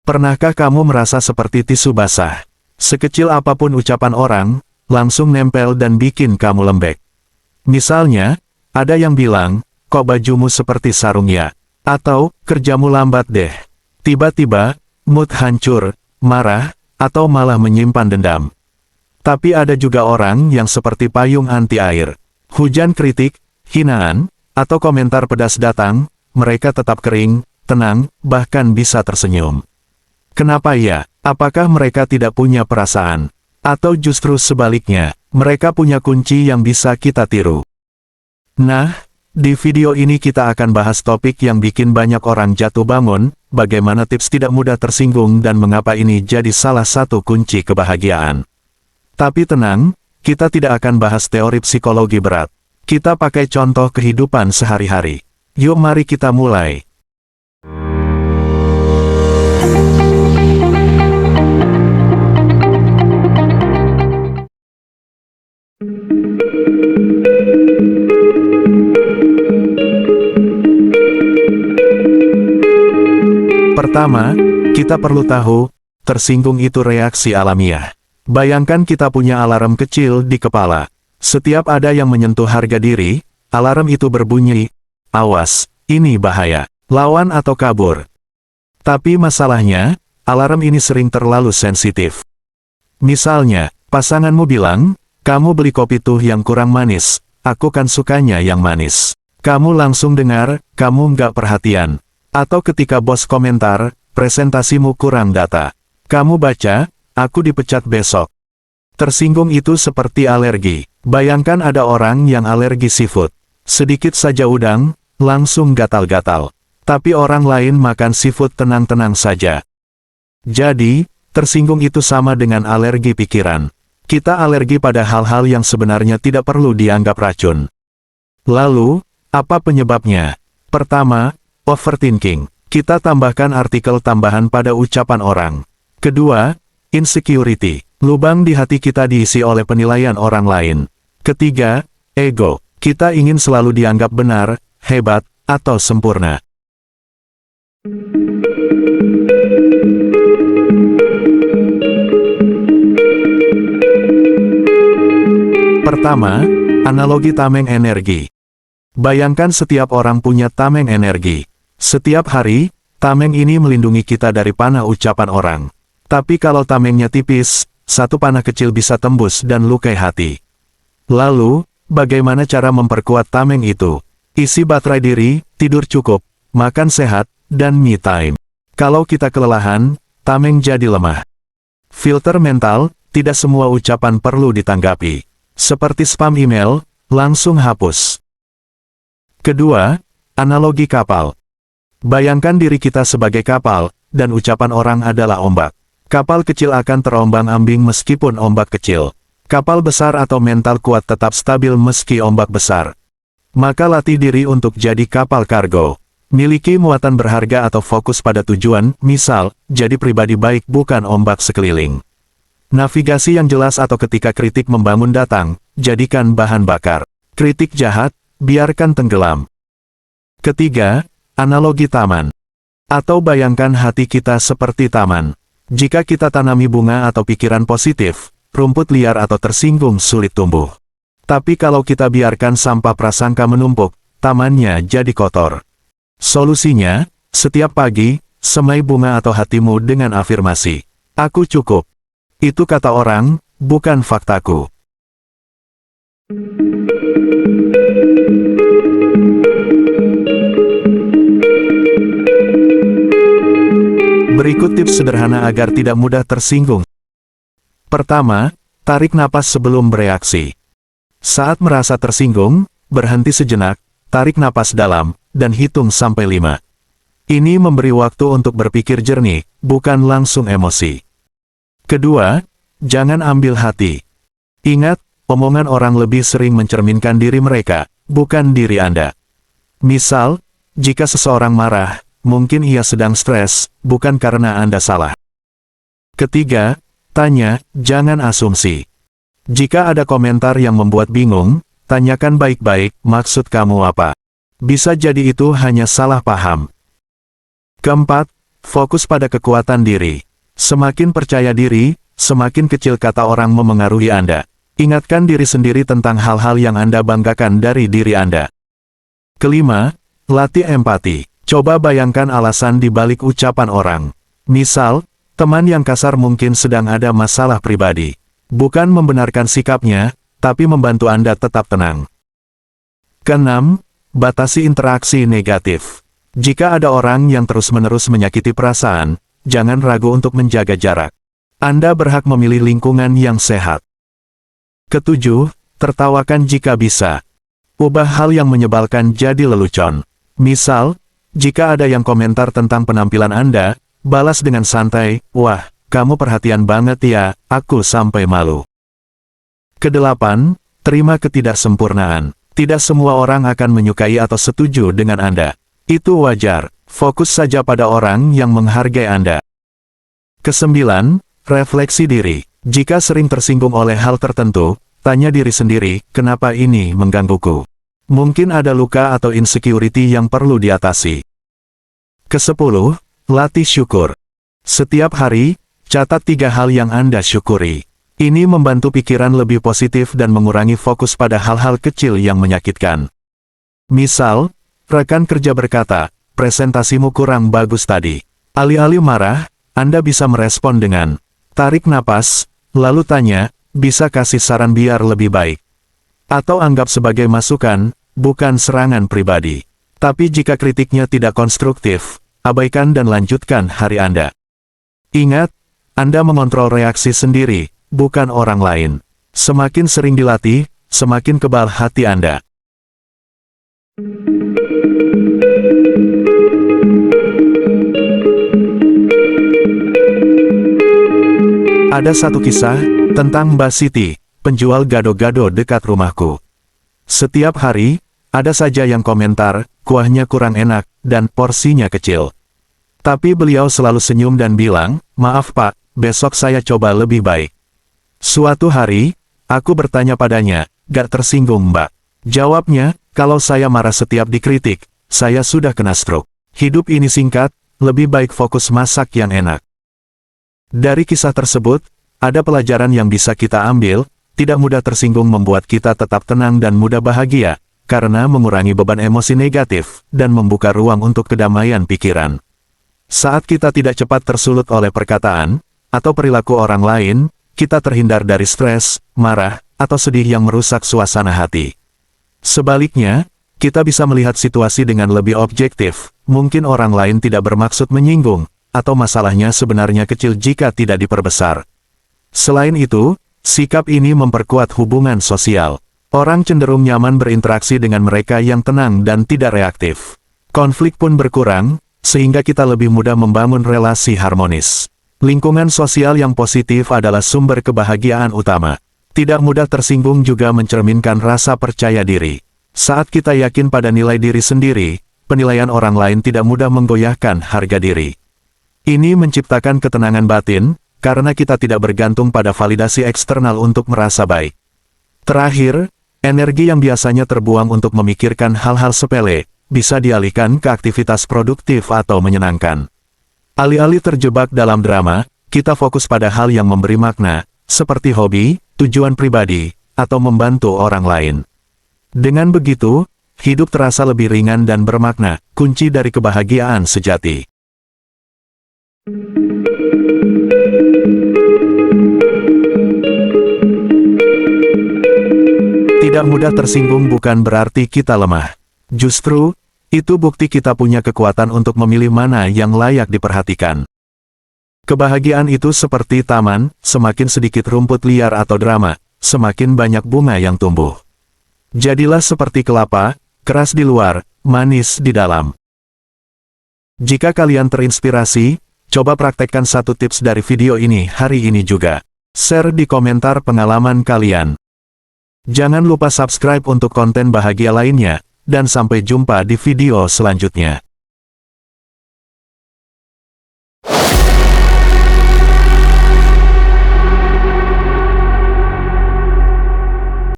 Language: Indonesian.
Pernahkah kamu merasa seperti tisu basah? Sekecil apapun ucapan orang, langsung nempel dan bikin kamu lembek. Misalnya, ada yang bilang, kok bajumu seperti sarung ya? Atau, kerjamu lambat deh. Tiba-tiba, mood hancur, marah, atau malah menyimpan dendam. Tapi ada juga orang yang seperti payung anti air. Hujan kritik, hinaan, atau komentar pedas datang, mereka tetap kering, tenang, bahkan bisa tersenyum. Kenapa ya? Apakah mereka tidak punya perasaan? Atau justru sebaliknya, mereka punya kunci yang bisa kita tiru? Nah, di video ini kita akan bahas topik yang bikin banyak orang jatuh bangun, bagaimana tips tidak mudah tersinggung dan mengapa ini jadi salah satu kunci kebahagiaan. Tapi tenang, kita tidak akan bahas teori psikologi berat. Kita pakai contoh kehidupan sehari-hari. Yuk mari kita mulai. Pertama, kita perlu tahu, tersinggung itu reaksi alamiah. Bayangkan kita punya alarm kecil di kepala. Setiap ada yang menyentuh harga diri, alarm itu berbunyi, awas, ini bahaya, lawan atau kabur. Tapi masalahnya, alarm ini sering terlalu sensitif. Misalnya, pasanganmu bilang, kamu beli kopi tuh yang kurang manis, aku kan sukanya yang manis. Kamu langsung dengar, kamu nggak perhatian. Atau ketika bos komentar, presentasimu kurang data. Kamu baca, aku dipecat besok. Tersinggung itu seperti alergi. Bayangkan ada orang yang alergi seafood. Sedikit saja udang, langsung gatal-gatal. Tapi orang lain makan seafood tenang-tenang saja. Jadi, tersinggung itu sama dengan alergi pikiran. Kita alergi pada hal-hal yang sebenarnya tidak perlu dianggap racun. Lalu, apa penyebabnya? Pertama, overthinking. Kita tambahkan artikel tambahan pada ucapan orang. Kedua, insecurity. Lubang di hati kita diisi oleh penilaian orang lain. Ketiga, ego. Kita ingin selalu dianggap benar, hebat, atau sempurna. Pertama, analogi tameng energi. Bayangkan setiap orang punya tameng energi. Setiap hari, tameng ini melindungi kita dari panah ucapan orang. Tapi kalau tamengnya tipis, satu panah kecil bisa tembus dan lukai hati. Lalu, bagaimana cara memperkuat tameng itu? Isi baterai diri, tidur cukup, makan sehat, dan me time. Kalau kita kelelahan, tameng jadi lemah. Filter mental, tidak semua ucapan perlu ditanggapi. Seperti spam email, langsung hapus. Kedua, analogi kapal. Bayangkan diri kita sebagai kapal, dan ucapan orang adalah ombak. Kapal kecil akan terombang-ambing meskipun ombak kecil. Kapal besar atau mental kuat tetap stabil meski ombak besar. Maka latih diri untuk jadi kapal kargo. Miliki muatan berharga atau fokus pada tujuan, misal, jadi pribadi baik bukan ombak sekeliling. Navigasi yang jelas atau ketika kritik membangun datang, jadikan bahan bakar. Kritik jahat, biarkan tenggelam. Ketiga, analogi taman. Atau bayangkan hati kita seperti taman. Jika kita tanami bunga atau pikiran positif, rumput liar atau tersinggung sulit tumbuh. Tapi kalau kita biarkan sampah prasangka menumpuk, tamannya jadi kotor. Solusinya, setiap pagi, semai bunga atau hatimu dengan afirmasi. Aku cukup. Itu kata orang, bukan faktaku. Berikut tips sederhana agar tidak mudah tersinggung. Pertama, tarik napas sebelum bereaksi. Saat merasa tersinggung, berhenti sejenak, tarik napas dalam, dan hitung sampai 5. Ini memberi waktu untuk berpikir jernih, bukan langsung emosi. Kedua, jangan ambil hati. Ingat, omongan orang lebih sering mencerminkan diri mereka, bukan diri Anda. Misal, jika seseorang marah, mungkin ia sedang stres, bukan karena Anda salah. Ketiga, tanya, jangan asumsi. Jika ada komentar yang membuat bingung, tanyakan baik-baik, maksud kamu apa? Bisa jadi itu hanya salah paham. Keempat, fokus pada kekuatan diri. Semakin percaya diri, semakin kecil kata orang memengaruhi Anda. Ingatkan diri sendiri tentang hal-hal yang Anda banggakan dari diri Anda. Kelima, latih empati. Coba bayangkan alasan di balik ucapan orang. Misal, teman yang kasar mungkin sedang ada masalah pribadi. Bukan membenarkan sikapnya, tapi membantu Anda tetap tenang. Keenam, batasi interaksi negatif. Jika ada orang yang terus-menerus menyakiti perasaan, jangan ragu untuk menjaga jarak. Anda berhak memilih lingkungan yang sehat. Ketujuh, tertawakan jika bisa. Ubah hal yang menyebalkan jadi lelucon. Misal, jika ada yang komentar tentang penampilan Anda, balas dengan santai, "Wah, kamu perhatian banget ya, aku sampai malu." Kedelapan, terima ketidaksempurnaan. Tidak semua orang akan menyukai atau setuju dengan Anda. Itu wajar, fokus saja pada orang yang menghargai Anda. Kesembilan, refleksi diri. Jika sering tersinggung oleh hal tertentu, tanya diri sendiri, kenapa ini menggangguku? Mungkin ada luka atau insecurity yang perlu diatasi. Kesepuluh, latih syukur. Setiap hari, catat 3 hal yang Anda syukuri. Ini membantu pikiran lebih positif dan mengurangi fokus pada hal-hal kecil yang menyakitkan. Misal, rekan kerja berkata, presentasimu kurang bagus tadi. Alih-alih marah, Anda bisa merespon dengan, tarik napas, lalu tanya, bisa kasih saran biar lebih baik. Atau anggap sebagai masukan, bukan serangan pribadi. Tapi jika kritiknya tidak konstruktif, abaikan dan lanjutkan hari Anda. Ingat, Anda mengontrol reaksi sendiri, bukan orang lain. Semakin sering dilatih, semakin kebal hati Anda. Ada satu kisah tentang Mbak Siti, penjual gado-gado dekat rumahku. Setiap hari, ada saja yang komentar, kuahnya kurang enak, dan porsinya kecil. Tapi beliau selalu senyum dan bilang, maaf Pak, besok saya coba lebih baik. Suatu hari, aku bertanya padanya, gak tersinggung Mbak? Jawabnya, kalau saya marah setiap dikritik, saya sudah kena stroke. Hidup ini singkat, lebih baik fokus masak yang enak. Dari kisah tersebut, ada pelajaran yang bisa kita ambil, tidak mudah tersinggung membuat kita tetap tenang dan mudah bahagia, karena mengurangi beban emosi negatif, dan membuka ruang untuk kedamaian pikiran. Saat kita tidak cepat tersulut oleh perkataan, atau perilaku orang lain, kita terhindar dari stres, marah, atau sedih yang merusak suasana hati. Sebaliknya, kita bisa melihat situasi dengan lebih objektif, mungkin orang lain tidak bermaksud menyinggung, atau masalahnya sebenarnya kecil jika tidak diperbesar. Selain itu, sikap ini memperkuat hubungan sosial. Orang cenderung nyaman berinteraksi dengan mereka yang tenang dan tidak reaktif. Konflik pun berkurang, sehingga kita lebih mudah membangun relasi harmonis. Lingkungan sosial yang positif adalah sumber kebahagiaan utama. Tidak mudah tersinggung juga mencerminkan rasa percaya diri. Saat kita yakin pada nilai diri sendiri, penilaian orang lain tidak mudah menggoyahkan harga diri. Ini menciptakan ketenangan batin, karena kita tidak bergantung pada validasi eksternal untuk merasa baik. Terakhir, energi yang biasanya terbuang untuk memikirkan hal-hal sepele, bisa dialihkan ke aktivitas produktif atau menyenangkan. Alih-alih terjebak dalam drama, kita fokus pada hal yang memberi makna, seperti hobi, tujuan pribadi, atau membantu orang lain. Dengan begitu, hidup terasa lebih ringan dan bermakna, kunci dari kebahagiaan sejati. Tidak mudah tersinggung bukan berarti kita lemah. Justru, itu bukti kita punya kekuatan untuk memilih mana yang layak diperhatikan. Kebahagiaan itu seperti taman, semakin sedikit rumput liar atau drama, semakin banyak bunga yang tumbuh. Jadilah seperti kelapa, keras di luar, manis di dalam. Jika kalian terinspirasi, coba praktekkan satu tips dari video ini hari ini juga. Share di komentar pengalaman kalian. Jangan lupa subscribe untuk konten bahagia lainnya, dan sampai jumpa di video selanjutnya.